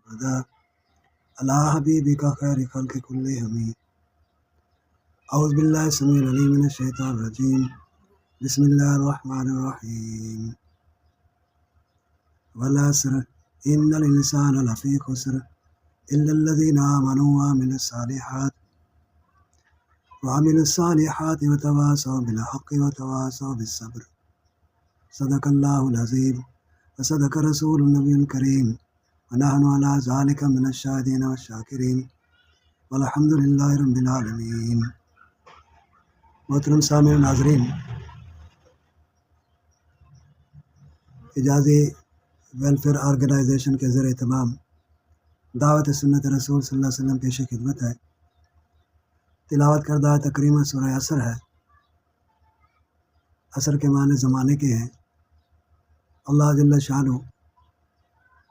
أحمدا على حبيبك خير خلق كلهم. أعوذ بالله السميع العليم من الشيطان الرجيم. بسم الله الرحمن الرحيم. والعصر إن الإنسان لفي خسر إلا الذين آمنوا وعملوا الصالحات وتواصوا بالحق وتواصوا بالصبر. صدق الله العظيم وصدق رسول النبي الكريم ونحن على ذلك من الشاهدين والشاکرین والحمد للہ رب العالمین. محترم سامعین ناظرین، اعجازی ویلفیئر آرگنائزیشن کے زیر اہتمام دعوت سنت رسول صلی اللہ علیہ وسلم پیش خدمت ہے. تلاوت کردہ تکریمہ سورہ عصر ہے. عصر کے معنی زمانے کے ہیں. اللہ جل شانہ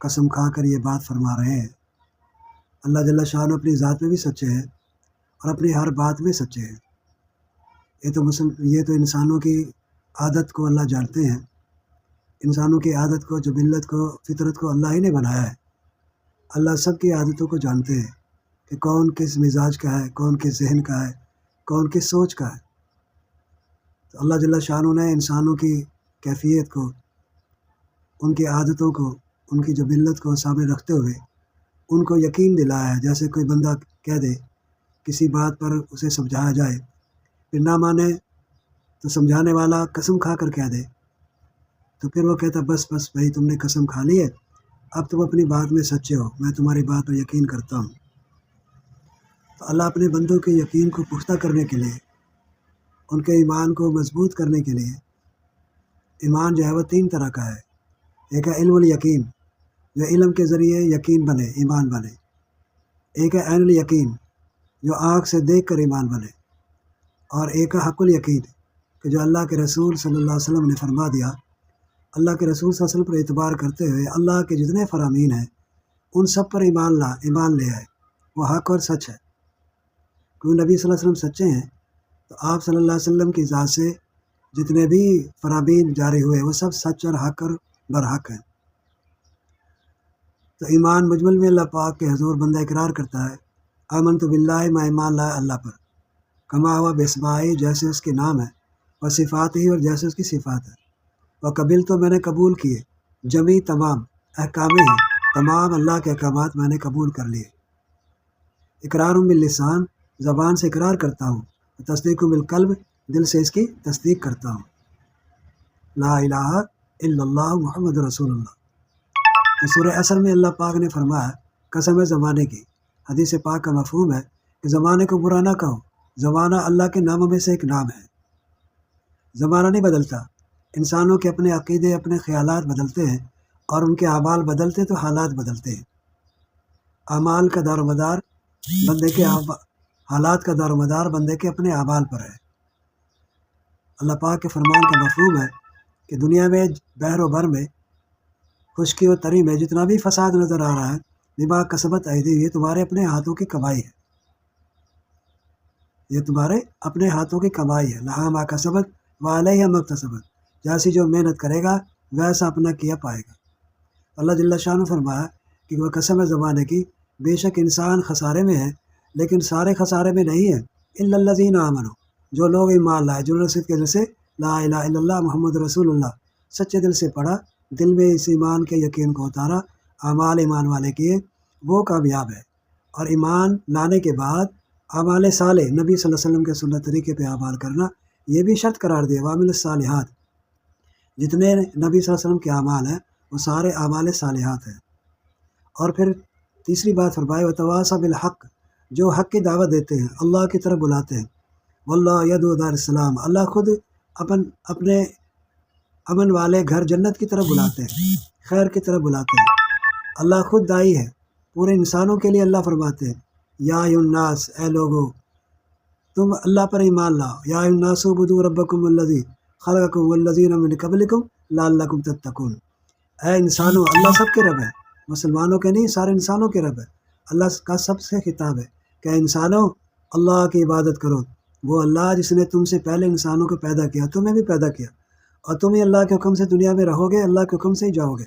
قسم کھا کر یہ بات فرما رہے ہیں. اللہ جل شانہ اپنی ذات میں بھی سچے ہیں اور اپنی ہر بات میں سچے ہیں. یہ تو انسانوں کی عادت کو اللہ جانتے ہیں. انسانوں کی عادت کو، جبلت کو، فطرت کو اللہ ہی نے بنایا ہے. اللہ سب کی عادتوں کو جانتے ہیں کہ کون کس مزاج کا ہے، کون کس ذہن کا ہے، کون کس سوچ کا ہے. تو اللہ جل شانہ نے انسانوں کی کیفیت کو، ان کی عادتوں کو، ان کی جبلت کو سامنے رکھتے ہوئے ان کو یقین دلایا ہے. جیسے کوئی بندہ کہہ دے، کسی بات پر اسے سمجھایا جائے، پھر نہ مانے تو سمجھانے والا قسم کھا کر کہہ دے، تو پھر وہ کہتا بس بھائی تم نے قسم کھا لی ہے، اب تم اپنی بات میں سچے ہو، میں تمہاری بات پر یقین کرتا ہوں. تو اللہ اپنے بندوں کے یقین کو پختہ کرنے کے لیے، ان کے ایمان کو مضبوط کرنے کے لیے، ایمان جو ہے وہ 3 طرح کا ہے. ایک ہے علم الیقین، جو علم کے ذریعے یقین بنے، ایمان بنے. ایک ہے عین الیقین، جو آنکھ سے دیکھ کر ایمان بنے. اور ایک ہے حق الیقین، کہ جو اللہ کے رسول صلی اللہ علیہ وسلم نے فرما دیا. اللہ کے رسول صلی اللہ علیہ وسلم پر اعتبار کرتے ہوئے اللہ کے جتنے فرامین ہیں ان سب پر ایمان لے آئے. وہ حق اور سچ ہے. کیونکہ نبی صلی اللہ علیہ وسلم سچے ہیں تو آپ صلی اللہ علیہ وسلم کی ذات سے جتنے بھی فرامین جاری ہوئے وہ سب سچ اور حق اور برحق ہیں. تو ایمان مجمل میں اللہ پاک کے حضور بندہ اقرار کرتا ہے، آمنت باللہ، میں ایمان لایا اللہ پر، کما ہوا باسمائی، جیسے اس کے نام ہے، و صفات ہی، اور جیسے اس کی صفات ہے. وہ قبل تو میں نے قبول کیے، جمی تمام احکام ہی، تمام اللہ کے احکامات میں نے قبول کر لیے. اقرار باللسان، زبان سے اقرار کرتا ہوں، تصدیق بالقلب، دل سے اس کی تصدیق کرتا ہوں. لا الہ الا اللہ محمد رسول اللہ. سورہ عصر میں اللہ پاک نے فرمایا قسم ہے زمانے کی. حدیث پاک کا مفہوم ہے کہ زمانے کو برا نہ کہو. زمانہ اللہ کے ناموں میں سے ایک نام ہے. زمانہ نہیں بدلتا. انسانوں کے اپنے عقیدے، اپنے خیالات بدلتے ہیں، اور ان کے اعمال بدلتے تو حالات بدلتے ہیں. اعمال کا دار و مدار بندے کے حالات کا دار و مدار بندے کے اپنے اعمال پر ہے. اللہ پاک کے فرمان کا مفہوم ہے کہ دنیا میں بحر و بر میں، خشکی و تری میں جتنا بھی فساد نظر آ رہا ہے، بما کسبت ایدی، یہ تمہارے اپنے ہاتھوں کی کمائی ہے. یہ تمہارے اپنے ہاتھوں کی کمائی ہے. لہا ما کسبت وعلیہا ما اکتسبت، جیسی جو محنت کرے گا ویسا اپنا کیا پائے گا. اللہ جل شانہ فرمایا کہ وہ قسم ہے زمانے کی، بے شک انسان خسارے میں ہے، لیکن سارے خسارے میں نہیں ہے. الا الذین آمنوا، جو لوگ ایمان لائے، جنہوں نے صرف کے دل سے لا الہ الا اللہ محمد رسول اللہ سچے دل سے پڑھا، دل میں اس ایمان کے یقین کو اتارا، اعمال ایمان والے کیے، وہ کامیاب ہے. اور ایمان لانے کے بعد اعمال صالح، نبی صلی اللہ علیہ وسلم کے سنت طریقے پہ اعمال کرنا، یہ بھی شرط قرار دیا. وعمل الصالحات، جتنے نبی صلی اللہ علیہ وسلم کے اعمال ہیں وہ سارے اعمال صالحات ہیں. اور پھر تیسری بات فرمائے وتواصوا بالحق، جو حق کی دعوت دیتے ہیں، اللہ کی طرف بلاتے ہیں. واللہ یدعو دار السلام، اللہ خود اپنے امن والے گھر جنت کی طرف بلاتے ہیں، خیر کی طرف بلاتے ہیں. اللہ خود دائی ہے پورے انسانوں کے لیے. اللہ فرماتے ہیں یا ایھا الناس، اے لوگو تم اللہ پر ایمان لاؤ. یا ایھا الناس اعبدوا ربکم الذی خلقکم والذین من قبلکم لعلکم تتقون. اے انسانوں، اللہ سب کے رب ہے، مسلمانوں کے نہیں، سارے انسانوں کے رب ہے. اللہ کا سب سے خطاب ہے کہ اے انسانوں اللہ کی عبادت کرو. وہ اللہ جس نے تم سے پہلے انسانوں کو پیدا کیا، تمہیں بھی پیدا کیا، اور تم ہی اللہ کے حکم سے دنیا میں رہو گے، اللہ کے حکم سے ہی جاؤ گے.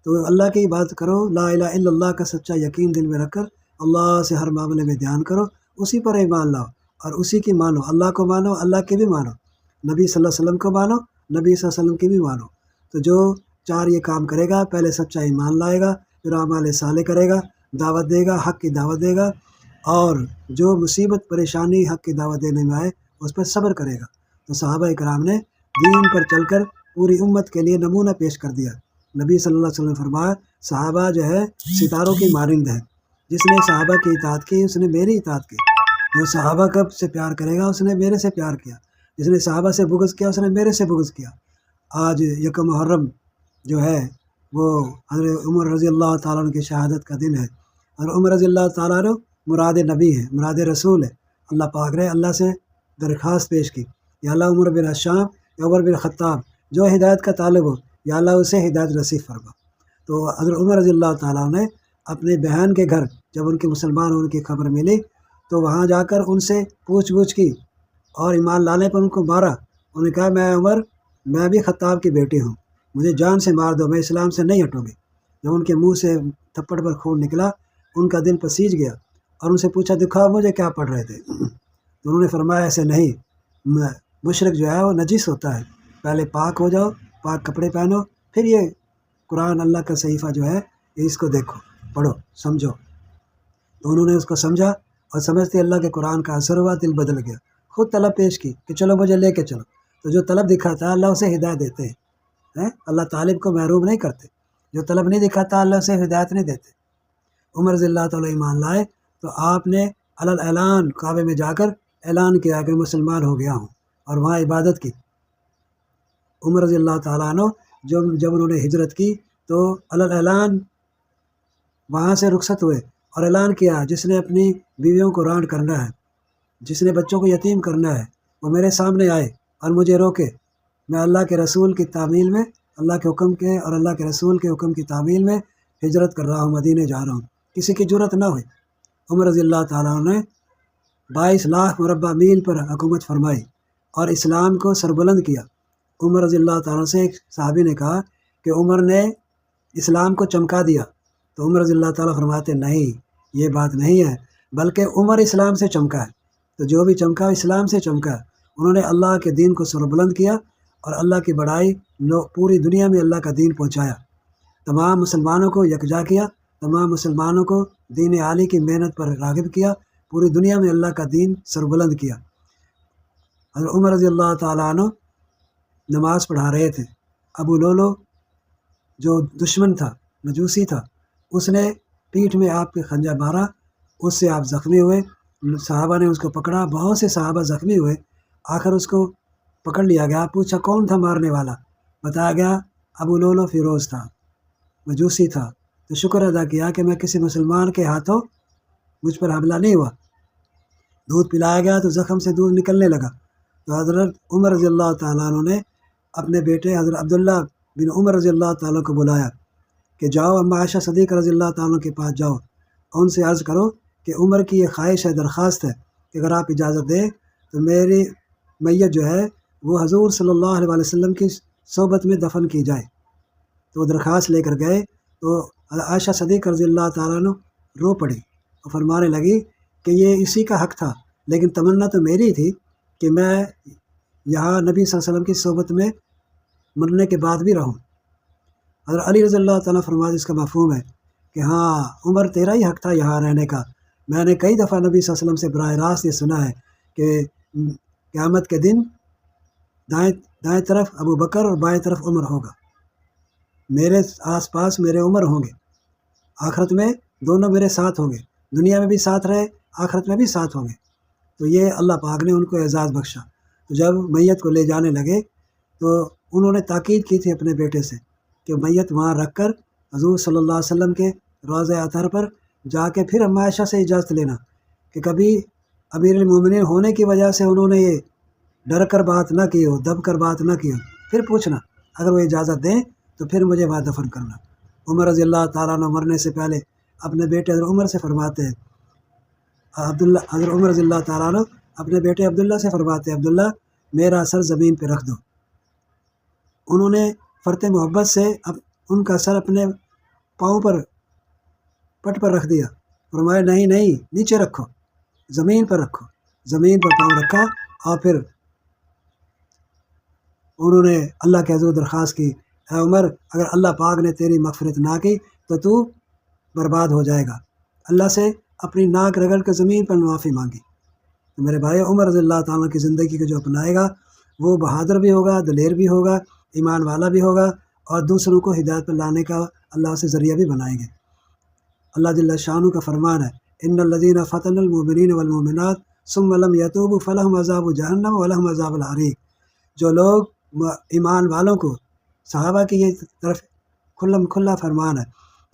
تو اللہ کی بات کرو، لا الہ الا اللہ کا سچا یقین دل میں رکھ کر اللہ سے ہر معاملے میں دھیان کرو، اسی پر ایمان لاؤ اور اسی کی مانو، اللہ کو مانو، اللہ کی بھی مانو، نبی صلی اللہ علیہ وسلم کو مانو، نبی صلی اللہ علیہ وسلم کی بھی مانو۔ تو جو چار یہ کام کرے گا، پہلے سچا ایمان لائے گا، پھر اعمال صالح کرے گا، دعوت دے گا، حق کی دعوت دے گا، اور جو مصیبت پریشانی حق کی دعوت دینے میں آئے اس پر صبر کرے گا۔ تو صحابہ کرام نے دین پر چل کر پوری امت کے لیے نمونہ پیش کر دیا۔ نبی صلی اللہ علیہ وسلم نے فرمایا صحابہ جو ہے ستاروں کی مانند ہے، جس نے صحابہ کی اطاعت کی اس نے میری اطاعت کی، جو صحابہ کب سے پیار کرے گا اس نے میرے سے پیار کیا، جس نے صحابہ سے بغض کیا اس نے میرے سے بغض کیا۔ آج یکم محرم جو ہے وہ حضرت عمر رضی اللہ تعالیٰ عنہ کی شہادت کا دن ہے، اور عمر رضی اللہ تعالیٰ عنہ مراد نبی ہے، مراد رسول ہے۔ اللہ پاک نے اللہ سے درخواست پیش کی، یا اللہ عمر بن الشام یا عمر بن خطاب جو ہدایت کا طالب ہو، یا اللہ اسے ہدایت نصیب فرما۔ تو حضرت عمر رضی اللہ تعالیٰ نے اپنے بہن کے گھر جب ان کے مسلمان ہونے کی خبر ملی تو وہاں جا کر ان سے پوچھ گچھ کی، اور ایمان لانے پر ان کو مارا۔ انہوں نے کہا میں عمر، میں بھی خطاب کی بیٹی ہوں، مجھے جان سے مار دو، میں اسلام سے نہیں ہٹوں گی۔ جب ان کے منہ سے تھپڑ پر خون نکلا ان کا دل پسیج گیا، اور ان سے پوچھا دکھاؤ مجھے کیا پڑھ رہے تھے؟ تو انہوں نے فرمایا ایسے نہیں، مشرک جو ہے وہ نجس ہوتا ہے، پہلے پاک ہو جاؤ، پاک کپڑے پہنو، پھر یہ قرآن اللہ کا صحیفہ جو ہے اس کو دیکھو، پڑھو، سمجھو۔ تو انہوں نے اس کو سمجھا، اور سمجھتے اللہ کے قرآن کا اثر ہوا، دل بدل گیا، خود طلب پیش کی کہ چلو مجھے لے کے چلو۔ تو جو طلب دکھاتا ہے اللہ اسے ہدایت دیتے ہیں، اللہ طالب کو محروم نہیں کرتے، جو طلب نہیں دکھاتا اللہ اسے ہدایت نہیں دیتے۔ عمر رضی اللہ تعالیٰ ایمان لائے تو آپ نے علی اعلان کعبے میں جا کر اعلان کیا کہ مسلمان ہو گیا ہوں، اور وہاں عبادت کی۔ عمر رضی اللہ تعالیٰ عنہ جب انہوں نے ہجرت کی تو علی اعلان وہاں سے رخصت ہوئے اور اعلان کیا جس نے اپنی بیویوں کو رانڈ کرنا ہے، جس نے بچوں کو یتیم کرنا ہے، وہ میرے سامنے آئے اور مجھے روکے، میں اللہ کے رسول کی تعمیل میں، اللہ کے حکم کے اور اللہ کے رسول کے حکم کی تعمیل میں ہجرت کر رہا ہوں، مدینے جا رہا ہوں، کسی کی جرت نہ ہوئی۔ عمر رضی اللہ تعالیٰ نے 22 لاکھ مربع میل پر حکومت فرمائی اور اسلام کو سربلند کیا۔ عمر رضی اللہ تعالیٰ سے ایک صحابی نے کہا کہ عمر نے اسلام کو چمکا دیا، تو عمر رضی اللہ تعالیٰ فرماتے نہیں، یہ بات نہیں ہے، بلکہ عمر اسلام سے چمکا ہے، تو جو بھی چمکا اسلام سے چمکا ہے۔ انہوں نے اللہ کے دین کو سربلند کیا اور اللہ کی بڑائی پوری دنیا میں اللہ کا دین پہنچایا، تمام مسلمانوں کو یکجا کیا، تمام مسلمانوں کو دین عالی کی محنت پر راغب کیا، پوری دنیا میں اللہ کا دین سربلند کیا۔ حضرت عمر رضی اللہ تعالیٰ عنہ نماز پڑھا رہے تھے، ابو لولو جو دشمن تھا، مجوسی تھا، اس نے پیٹھ میں آپ کے خنجر مارا، اس سے آپ زخمی ہوئے، صحابہ نے اس کو پکڑا، بہت سے صحابہ زخمی ہوئے، آخر اس کو پکڑ لیا گیا، پوچھا کون تھا مارنے والا، بتایا گیا ابو لولو فیروز تھا، مجوسی تھا۔ تو شکر ادا کیا کہ میں کسی مسلمان کے ہاتھوں مجھ پر حملہ نہیں ہوا۔ دودھ پلایا گیا تو زخم سے دودھ نکلنے لگا، تو حضرت عمر رضی اللہ تعالیٰ عنہ نے اپنے بیٹے حضرت عبداللہ بن عمر رضی اللہ تعالیٰ کو بلایا کہ جاؤ اما عائشہ صدیقہ رضی اللہ تعالیٰ کے پاس جاؤ، ان سے عرض کرو کہ عمر کی یہ خواہش ہے، درخواست ہے کہ اگر آپ اجازت دیں تو میری میت جو ہے وہ حضور صلی اللہ علیہ وسلم کی صحبت میں دفن کی جائے۔ تو وہ درخواست لے کر گئے تو عائشہ صدیقہ رضی اللہ تعالیٰ عنہ رو پڑی اور فرمانے لگی کہ یہ اسی کا حق تھا، لیکن تمنا تو میری تھی کہ میں یہاں نبی صلی اللہ علیہ وسلم کی صحبت میں مرنے کے بعد بھی رہوں۔ حضرت علی رضی اللہ تعالیٰ فرماتے اس کا مفہوم ہے کہ ہاں عمر تیرا ہی حق تھا یہاں رہنے کا، میں نے کئی دفعہ نبی صلی اللہ علیہ وسلم سے براہ راست یہ سنا ہے کہ قیامت کے دن دائیں طرف ابو بکر اور بائیں طرف عمر ہوگا، میرے آس پاس میرے عمر ہوں گے، آخرت میں دونوں میرے ساتھ ہوں گے، دنیا میں بھی ساتھ رہے، آخرت میں بھی ساتھ ہوں گے۔ تو یہ اللہ پاک نے ان کو اعزاز بخشا۔ تو جب میت کو لے جانے لگے تو انہوں نے تاکید کی تھی اپنے بیٹے سے کہ میت وہاں رکھ کر حضور صلی اللہ علیہ وسلم کے روضہ اطہر پر جا کے پھر اما عائشہ سے اجازت لینا، کہ کبھی امیر المومنین ہونے کی وجہ سے انہوں نے یہ ڈر کر بات نہ کی ہو، دب کر بات نہ کی ہو، پھر پوچھنا، اگر وہ اجازت دیں تو پھر مجھے وہاں دفن کرنا۔ عمر رضی اللہ تعالیٰ عنہ مرنے سے پہلے اپنے بیٹے حضرت عمر سے فرماتے ہیں، حضرت عمر رضی اللہ تعالیٰ عنہ اپنے بیٹے عبداللہ سے فرماتے ہیں عبداللہ میرا سر زمین پہ رکھ دو۔ انہوں نے فرط محبت سے ان کا سر اپنے پاؤں پر پٹ پر رکھ دیا، فرمایا نہیں نہیں نیچے رکھو، زمین پر رکھو، زمین پر پاؤں رکھا، اور پھر انہوں نے اللہ کے حضور درخواست کی، اے عمر اگر اللہ پاک نے تیری مغفرت نہ کی تو برباد ہو جائے گا۔ اللہ سے اپنی ناک رگڑ کے زمین پر معافی مانگی۔ تو میرے بھائی، عمر رضی اللہ تعالیٰ کی زندگی کو جو اپنائے گا وہ بہادر بھی ہوگا، دلیر بھی ہوگا، ایمان والا بھی ہوگا، اور دوسروں کو ہدایت پر لانے کا اللہ سے ذریعہ بھی بنائیں گے۔ اللہ جل شانہ کا فرمان ہے، ان الذین فتنوا المؤمنین والمؤمنات ثم لم یتوبوا فلہم عذاب جہنم ولہم عذاب الحریق۔ جو لوگ ایمان والوں کو، صحابہ کی یہ طرف کھلا فرمان ہے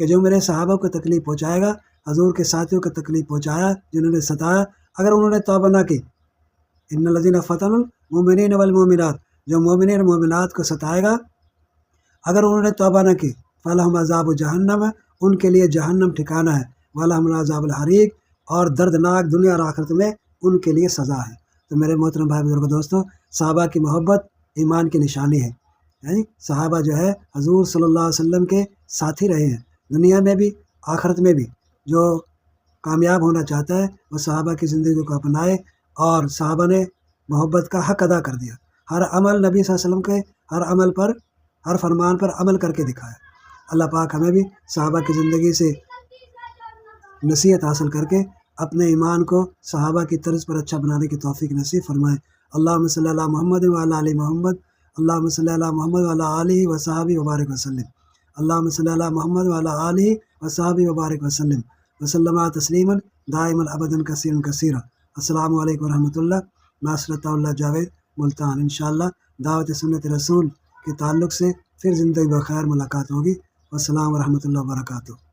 کہ جو میرے صحابہ کو تکلیف پہنچائے گا، حضور کے ساتھیوں کو تکلیف پہنچایا، جنہوں نے ستایا، اگر انہوں نے توبہ نہ کی، ان الذین فتنوا المؤمنین والمؤمنات، جو مومنین اور مومنات کو ستائے گا، اگر انہوں نے توبہ نہ کی، فلہم عذاب جہنم، ان کے لیے جہنم ٹھکانہ ہے، ولہم عذاب الحریق، اور دردناک دنیا اور آخرت میں ان کے لیے سزا ہے۔ تو میرے محترم بھائی بزرگ دوستوں، صحابہ کی محبت ایمان کی نشانی ہے۔ صحابہ جو ہے حضور صلی اللہ علیہ وسلم کے ساتھی رہے ہیں، دنیا میں بھی آخرت میں بھی۔ جو کامیاب ہونا چاہتا ہے وہ صحابہ کی زندگی کو اپنائے، اور صحابہ نے محبت کا حق ادا کر دیا۔ ہر عمل نبی صلی اللہ علیہ وسلم کے ہر عمل پر، ہر فرمان پر عمل کر کے دکھایا۔ اللہ پاک ہمیں بھی صحابہ کی زندگی سے نصیحت حاصل کر کے اپنے ایمان کو صحابہ کی طرز پر اچھا بنانے کی توفیق نصیب فرمائے۔ اللہم صلی علی محمد وعلی آل محمد، اللہم صلی علی محمد وعلی آلہ وصحبہ وبارک وسلم، اللہم صلی علی محمد وعلی آلہ وصحبہ وبارک وسلم، وسلم تسلیما دائما ابدا کثیرا کثیرا۔ السلام علیکم ورحمۃ اللہ۔ ناصر اللہ جاوید، ملتان۔ انشاءاللہ دعوت سنت رسول کے تعلق سے پھر زندگی بخیر ملاقات ہوگی۔ والسلام ورحمۃ اللہ وبرکاتہ۔